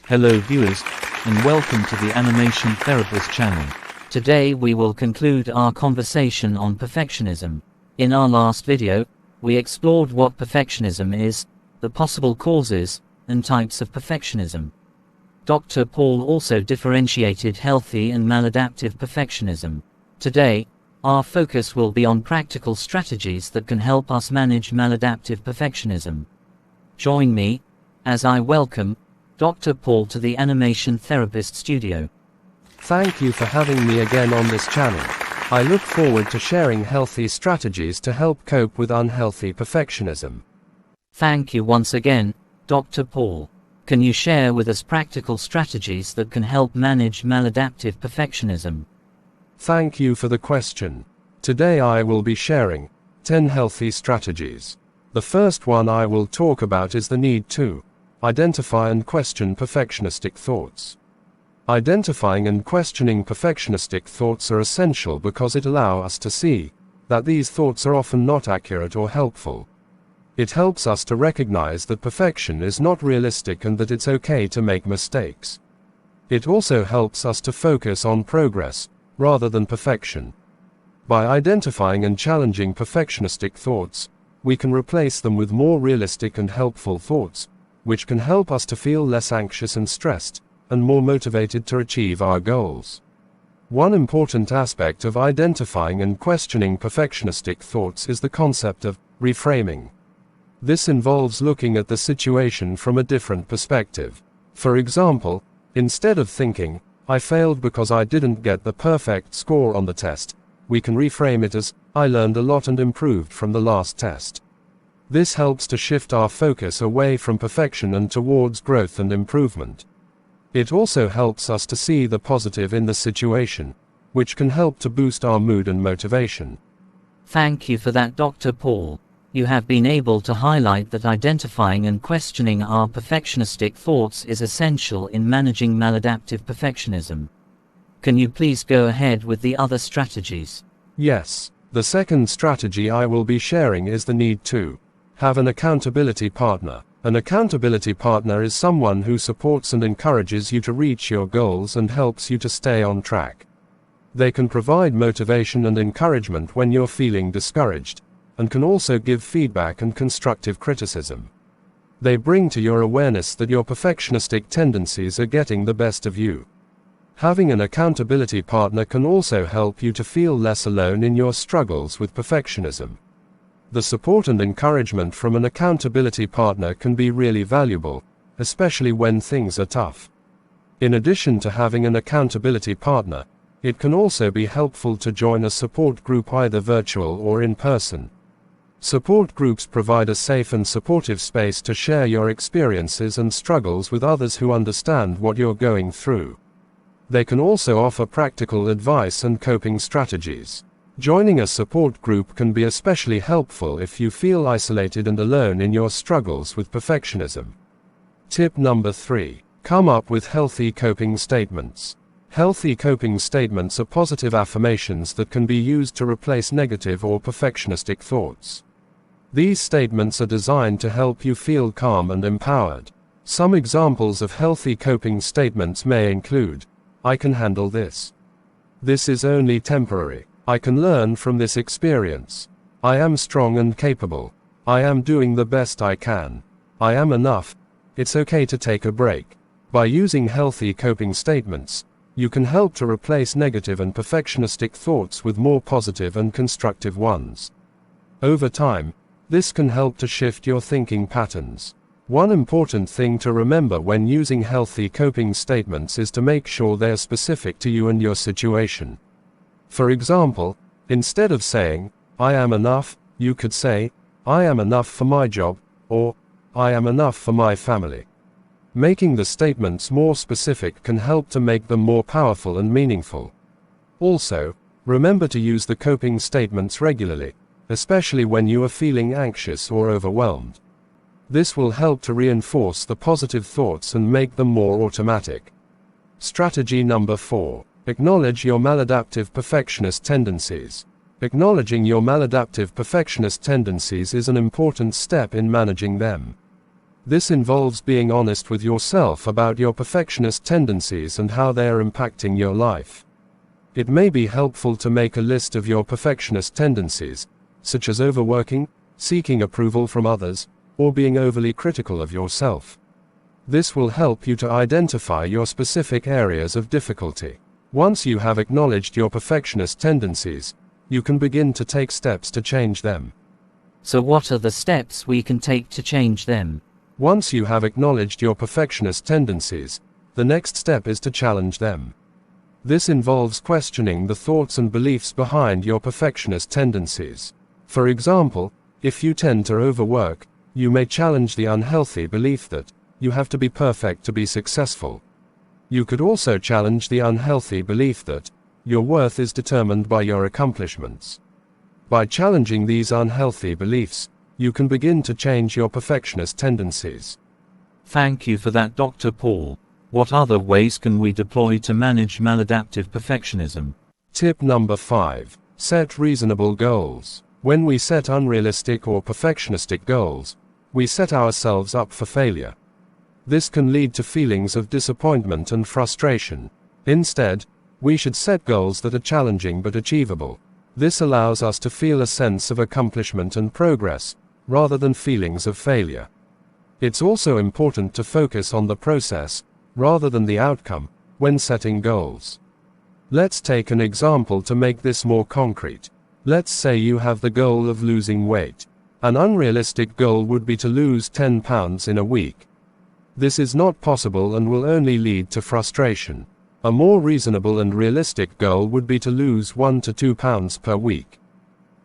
Hello viewers, and welcome to the Animation Therapist channel. Today we will conclude our conversation on perfectionism. In our last video, we explored what perfectionism is, the possible causes, and types of perfectionism. Dr. Paul also differentiated healthy and maladaptive perfectionism. Today, our focus will be on practical strategies that can help us manage maladaptive perfectionism. Join me, as I welcome Dr. Paul to the Animation Therapist studio. Thank you for having me again on this channel. I look forward to sharing healthy strategies to help cope with unhealthy perfectionism. Thank you once again, Dr. Paul. Can you share with us practical strategies that can help manage maladaptive perfectionism? Thank you for the question. Today I will be sharing 10 healthy strategies. The first one I will talk about is the need to identify and question perfectionistic thoughts. Identifying and questioning perfectionistic thoughts are essential because it allows us to see that these thoughts are often not accurate or helpful. It helps us to recognize that perfection is not realistic and that it's okay to make mistakes. It also helps us to focus on progress rather than perfection. By identifying and challenging perfectionistic thoughts, we can replace them with more realistic and helpful thoughts, which can help us to feel less anxious and stressed, and more motivated to achieve our goals. One important aspect of identifying and questioning perfectionistic thoughts is the concept of reframing. This involves looking at the situation from a different perspective. For example, instead of thinking, "I failed because I didn't get the perfect score on the test," we can reframe it as, "I learned a lot and improved from the last test." This helps to shift our focus away from perfection and towards growth and improvement. It also helps us to see the positive in the situation, which can help to boost our mood and motivation. Thank you for that, Dr. Paul. You have been able to highlight that identifying and questioning our perfectionistic thoughts is essential in managing maladaptive perfectionism. Can you please go ahead with the other strategies? Yes, the second strategy I will be sharing is the need to have an accountability partner. An accountability partner is someone who supports and encourages you to reach your goals and helps you to stay on track. They can provide motivation and encouragement when you're feeling discouraged, and can also give feedback and constructive criticism. They bring to your awareness that your perfectionistic tendencies are getting the best of you. Having an accountability partner can also help you to feel less alone in your struggles with perfectionism. The support and encouragement from an accountability partner can be really valuable, especially when things are tough. In addition to having an accountability partner, it can also be helpful to join a support group, either virtual or in person. Support groups provide a safe and supportive space to share your experiences and struggles with others who understand what you're going through. They can also offer practical advice and coping strategies. Joining a support group can be especially helpful if you feel isolated and alone in your struggles with perfectionism. Tip number 3. Come up with healthy coping statements. Healthy coping statements are positive affirmations that can be used to replace negative or perfectionistic thoughts. These statements are designed to help you feel calm and empowered. Some examples of healthy coping statements may include, "I can handle this. This is only temporary. I can learn from this experience. I am strong and capable. I am doing the best I can. I am enough. It's okay to take a break." By using healthy coping statements, you can help to replace negative and perfectionistic thoughts with more positive and constructive ones. Over time, this can help to shift your thinking patterns. One important thing to remember when using healthy coping statements is to make sure they are specific to you and your situation. For example, instead of saying, "I am enough," you could say, "I am enough for my job," or "I am enough for my family." Making the statements more specific can help to make them more powerful and meaningful. Also, remember to use the coping statements regularly, especially when you are feeling anxious or overwhelmed. This will help to reinforce the positive thoughts and make them more automatic. Strategy number 4. Acknowledge your maladaptive perfectionist tendencies. Acknowledging your maladaptive perfectionist tendencies is an important step in managing them. This involves being honest with yourself about your perfectionist tendencies and how they are impacting your life. It may be helpful to make a list of your perfectionist tendencies, such as overworking, seeking approval from others, or being overly critical of yourself. This will help you to identify your specific areas of difficulty. Once you have acknowledged your perfectionist tendencies, you can begin to take steps to change them. So what are the steps we can take to change them? Once you have acknowledged your perfectionist tendencies, the next step is to challenge them. This involves questioning the thoughts and beliefs behind your perfectionist tendencies. For example, if you tend to overwork, you may challenge the unhealthy belief that you have to be perfect to be successful. You could also challenge the unhealthy belief that your worth is determined by your accomplishments. By challenging these unhealthy beliefs, you can begin to change your perfectionist tendencies. Thank you for that, Dr. Paul. What other ways can we deploy to manage maladaptive perfectionism? Tip number 5. Set reasonable goals. When we set unrealistic or perfectionistic goals, we set ourselves up for failure. This can lead to feelings of disappointment and frustration. Instead, we should set goals that are challenging but achievable. This allows us to feel a sense of accomplishment and progress, rather than feelings of failure. It's also important to focus on the process, rather than the outcome, when setting goals. Let's take an example to make this more concrete. Let's say you have the goal of losing weight. An unrealistic goal would be to lose 10 pounds in a week. This is not possible and will only lead to frustration. A more reasonable and realistic goal would be to lose 1 to 2 pounds per week.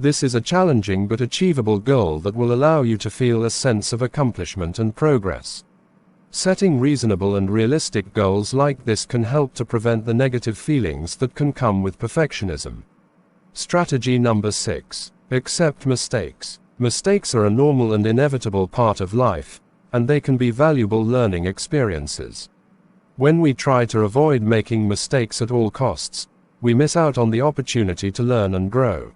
This is a challenging but achievable goal that will allow you to feel a sense of accomplishment and progress. Setting reasonable and realistic goals like this can help to prevent the negative feelings that can come with perfectionism. Strategy number 6. Accept mistakes. Mistakes are a normal and inevitable part of life, and they can be valuable learning experiences. When we try to avoid making mistakes at all costs, we miss out on the opportunity to learn and grow.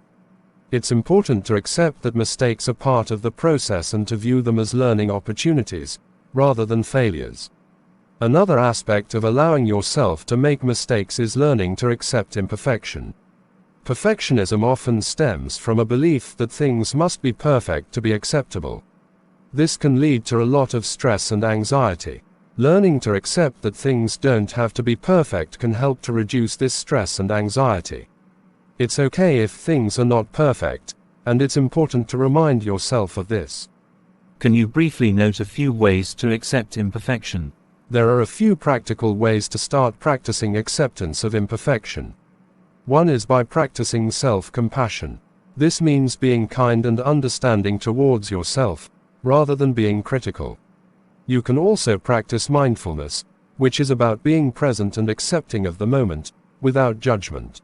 It's important to accept that mistakes are part of the process and to view them as learning opportunities, rather than failures. Another aspect of allowing yourself to make mistakes is learning to accept imperfection. Perfectionism often stems from a belief that things must be perfect to be acceptable. This can lead to a lot of stress and anxiety. Learning to accept that things don't have to be perfect can help to reduce this stress and anxiety. It's okay if things are not perfect, and it's important to remind yourself of this. Can you briefly note a few ways to accept imperfection? There are a few practical ways to start practicing acceptance of imperfection. One is by practicing self-compassion. This means being kind and understanding towards yourself, rather than being critical. You can also practice mindfulness, which is about being present and accepting of the moment, without judgment.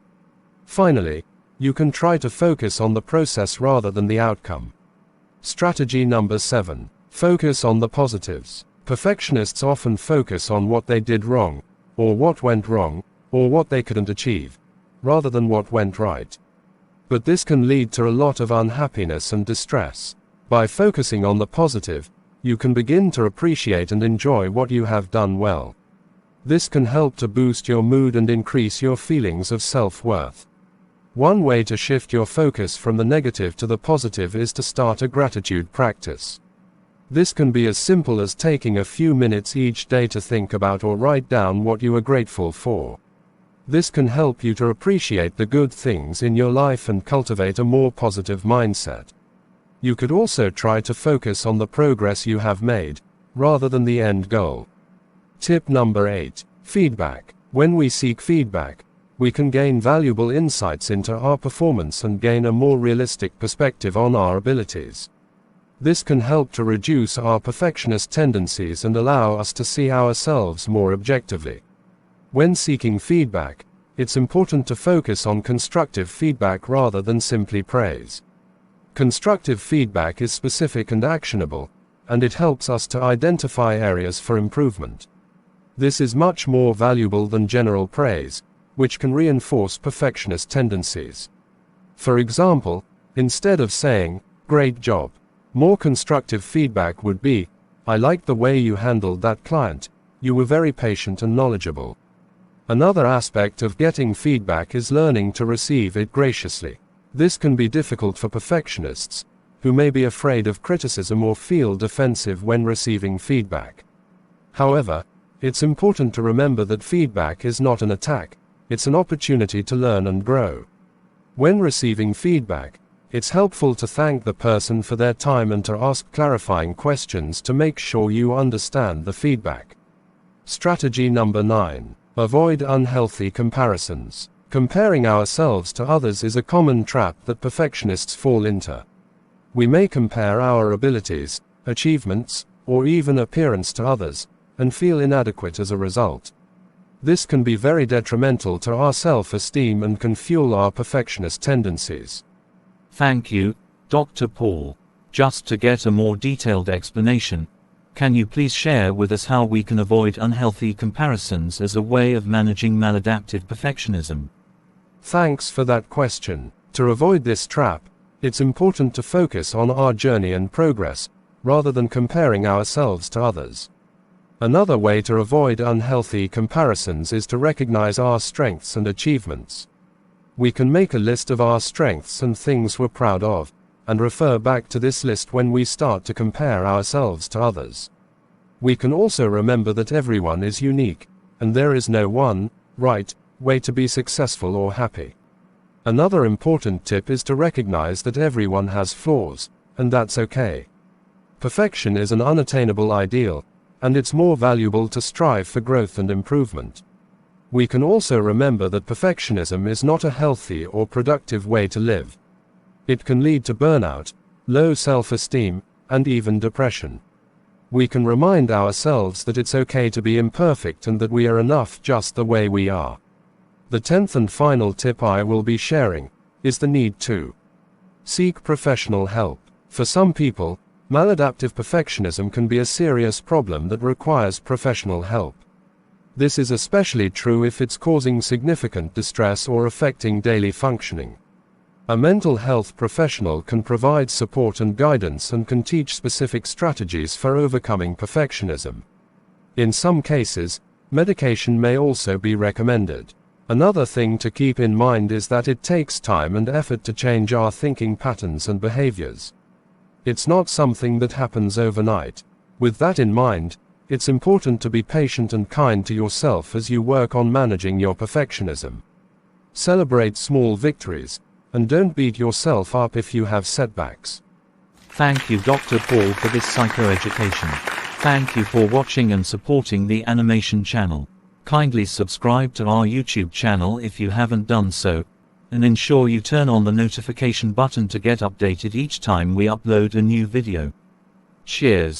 Finally, you can try to focus on the process rather than the outcome. Strategy number 7. Focus on the positives. Perfectionists often focus on what they did wrong, or what went wrong, or what they couldn't achieve, rather than what went right. But this can lead to a lot of unhappiness and distress. By focusing on the positive, you can begin to appreciate and enjoy what you have done well. This can help to boost your mood and increase your feelings of self-worth. One way to shift your focus from the negative to the positive is to start a gratitude practice. This can be as simple as taking a few minutes each day to think about or write down what you are grateful for. This can help you to appreciate the good things in your life and cultivate a more positive mindset. You could also try to focus on the progress you have made, rather than the end goal. Tip number 8. Feedback. When we seek feedback, we can gain valuable insights into our performance and gain a more realistic perspective on our abilities. This can help to reduce our perfectionist tendencies and allow us to see ourselves more objectively. When seeking feedback, it's important to focus on constructive feedback rather than simply praise. Constructive feedback is specific and actionable, and it helps us to identify areas for improvement. This is much more valuable than general praise, which can reinforce perfectionist tendencies. For example, instead of saying, "Great job," more constructive feedback would be, I liked the way you handled that client. You were very patient and knowledgeable. Another aspect of getting feedback is learning to receive it graciously. This can be difficult for perfectionists, who may be afraid of criticism or feel defensive when receiving feedback. However, it's important to remember that feedback is not an attack, it's an opportunity to learn and grow. When receiving feedback, it's helpful to thank the person for their time and to ask clarifying questions to make sure you understand the feedback. Strategy number 9. Avoid unhealthy comparisons. Comparing ourselves to others is a common trap that perfectionists fall into. We may compare our abilities, achievements, or even appearance to others, and feel inadequate as a result. This can be very detrimental to our self-esteem and can fuel our perfectionist tendencies. Thank you, Dr. Paul. Just to get a more detailed explanation, can you please share with us how we can avoid unhealthy comparisons as a way of managing maladaptive perfectionism? Thanks for that question. To avoid this trap, it's important to focus on our journey and progress, rather than comparing ourselves to others. Another way to avoid unhealthy comparisons is to recognize our strengths and achievements. We can make a list of our strengths and things we're proud of, and refer back to this list when we start to compare ourselves to others. We can also remember that everyone is unique, and there is no one, right, way to be successful or happy. Another important tip is to recognize that everyone has flaws, and that's okay. Perfection is an unattainable ideal, and it's more valuable to strive for growth and improvement. We can also remember that perfectionism is not a healthy or productive way to live. It can lead to burnout, low self-esteem, and even depression. We can remind ourselves that it's okay to be imperfect and that we are enough just the way we are. The 10th and final tip I will be sharing is the need to seek professional help. For some people, maladaptive perfectionism can be a serious problem that requires professional help. This is especially true if it's causing significant distress or affecting daily functioning. A mental health professional can provide support and guidance and can teach specific strategies for overcoming perfectionism. In some cases, medication may also be recommended. Another thing to keep in mind is that it takes time and effort to change our thinking patterns and behaviors. It's not something that happens overnight. With that in mind, it's important to be patient and kind to yourself as you work on managing your perfectionism. Celebrate small victories, and don't beat yourself up if you have setbacks. Thank you, Dr. Paul, for this psychoeducation. Thank you for watching and supporting the animation channel. Kindly subscribe to our YouTube channel if you haven't done so, and ensure you turn on the notification button to get updated each time we upload a new video. Cheers.